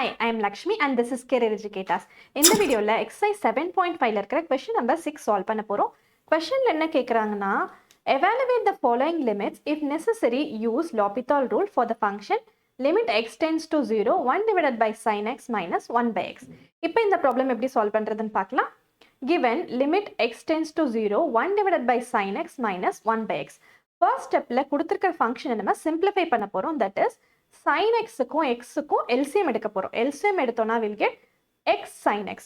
Hi, I am Lakshmi and this is Career Educators. In the video, exercise 7.5 இருக்கிற question number 6 solve பண்ண போறோம். Question என்ன கேக்குறாங்கன்னா, evaluate the following limits. If necessary, use L'Hôpital Rule for the function limit x tends to 0, 1 divided by sin x minus 1 by x. இப்போ இந்த problem எப்படி solve பண்றதுன்னு பார்க்கலாம். Given limit x tends to 0, 1 divided by sin x minus 1 by x. First stepல கொடுத்திருக்கிற function நம்ம simplify பண்ண போறோம். That is sin x-க்கும் x-க்கும் LCM எடுக்க போறோம். LCM எடுத்தோம்னா we'll get x sin x.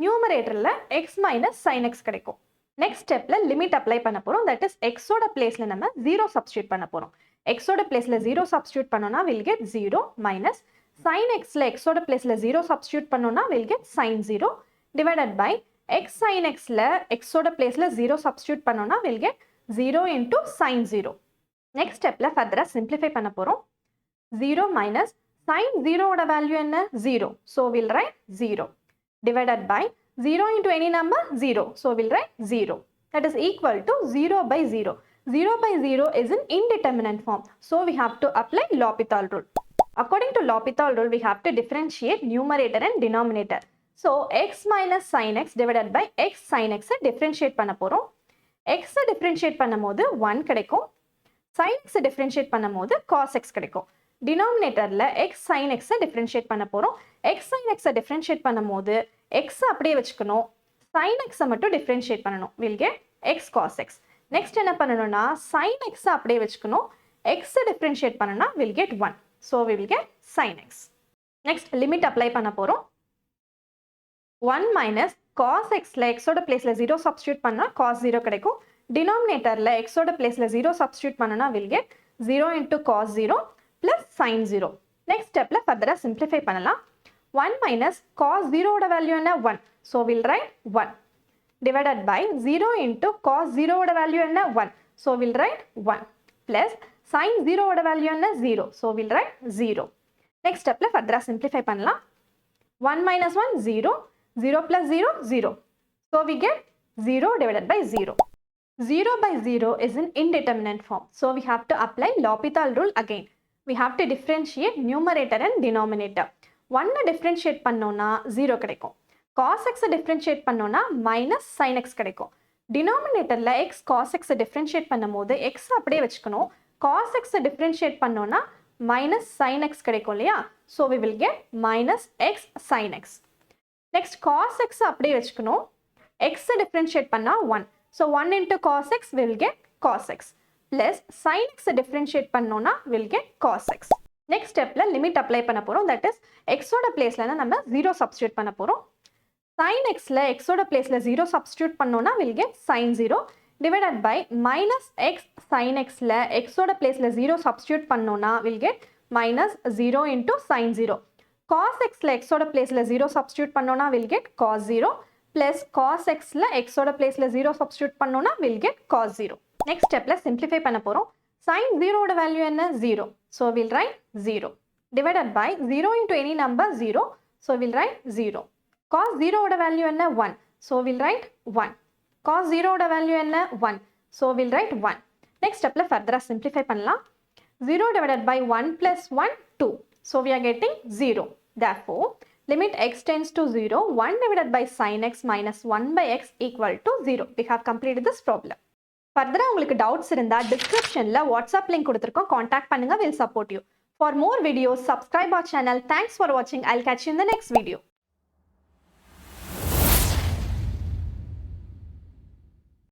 நியூமரேட்டர்ல x minus sin x கிடைக்கும். நெக்ஸ்ட் ஸ்டெப்ல லிமிட் அப்ளை பண்ண போறோம். தட் இஸ் x ஓட பிளேஸ்ல நம்ம 0 சப்ஸ்டிட்யூட் பண்ண போறோம். x ஓட பிளேஸ்ல 0 சப்ஸ்டிட்யூட் பண்ணோம்னா we'll get 0 minus sin x-ல x ஓட பிளேஸ்ல 0 சப்ஸ்டிட்யூட் பண்ணோம்னா we'll get sin 0 divided by x sin x-ல x ஓட பிளேஸ்ல 0 சப்ஸ்டிட்யூட் பண்ணோம்னா we'll get 0 into sin 0. Next ஸ்டெப்ல ஃபர்தரா சிம்பிளிஃபை பண்ண போறோம். 0 minus sin 0 oda value enna 0, so we'll write 0 divided by 0 into any number 0, so we'll write 0, that is equal to 0 by 0. 0 by 0 is an indeterminate form, so we have to apply L'Hôpital Rule. According to L'Hôpital Rule, we have to differentiate numerator and denominator. So x minus sin x divided by x sin x differentiate பண்ண போறோம். x differentiate பண்ணும்போது 1 கிடைக்கும், sin x differentiate பண்ணும்போது cos x கிடைக்கும். டினாமினேட்டர்ல x sin x differentiate பண்ண போறோம். x sin x differentiate பண்ணும்போது x அப்படியே வச்சுக்கணும், sin x மட்டும் டிஃபரன்ஷியேட் பண்ணணும். we'll get x cos x. Next என்ன பண்ணணும்னா sin x அப்படியே வச்சுக்கணும், x டிஃபரன்ஷியேட் பண்ணனா we'll get 1, so we will get sin x. Next limit apply பண்ண போறோம். 1 minus cos x-ல x ஓட பிளேஸ்ல 0 சப்ஸ்டிட்யூட் பண்ணா cos 0 கிடைக்கும். டினாமினேட்டர்ல x ஓட பிளேஸ்ல 0 சப்ஸ்டிட்யூட் பண்ணனா we'll get 0 into cos 0 plus sin 0. Next stepல further simplify பண்ணலாம். 1 minus cos 0 ஓட value என்ன 1, so we'll write 1 divided by 0 into cos 0 ஓட value என்ன 1, so we'll write 1 plus sin 0 ஓட value என்ன 0, so we'll write 0. Next stepல further simplify பண்ணலாம். 1 minus 1 0, 0 plus 0 0, so we get 0 divided by 0. 0 by 0 is an indeterminate form, so we have to apply L'Hôpital Rule again. We have to differentiate numerator and denominator. 1 differentiate பண்ணோம்னா 0 கிடைக்கும், cos x differentiate பண்ணோம்னா minus sin x கிடைக்கும். denominatorல x cos x differentiate பண்ணும்போது x அப்படியே வச்சுக்கணும், cos x differentiate பண்ணோம்னா minus sin x கிடைக்கும் இல்லையா, so we will get minus x sin x. next cos x அப்படியே வச்சுக்கணும், x differentiate பண்ணா 1, so 1 into cos x we will get cos x plus sin x differentiate பண்ணோம்னா we'll get cos x. next stepல limit apply பண்ண போறோம். that is x ஓட பிளேஸ்ல நம்ம 0 substitute பண்ண போறோம். sin x-ல x ஓட பிளேஸ்ல 0 substitute பண்ணோம்னா we'll get sin 0 divided by minus x sin x-ல x ஓட பிளேஸ்ல 0 substitute பண்ணோம்னா we'll get minus 0 into sin 0. cos x-ல x ஓட பிளேஸ்ல 0 substitute பண்ணோம்னா we'll get cos 0 plus cos x-ல x ஓட பிளேஸ்ல 0 substitute பண்ணோம்னா we'll get cos 0. next stepல simplify பண்ண போறோம். sin 0 ஓட value என்ன 0, so we'll write 0 divided by 0 into any number 0, so we'll write 0. cos 0 ஓட value என்ன 1, so we'll write 1. cos 0 ஓட value என்ன 1, so we'll write 1. next stepல further simplify பண்ணலாம். 0 divided by 1 plus 1 2, so we are getting 0. therefore limit x tends to 0, 1 divided by sin x minus 1 by x equal to 0. we have completed this problem. Further உங்களுக்கு doubts இருந்தா descriptionல WhatsApp link கொடுத்திருக்கோம், contact பண்ணுங்க, we'll support you. For more videos, subscribe our channel. Thanks for watching. I'll catch you in the next video.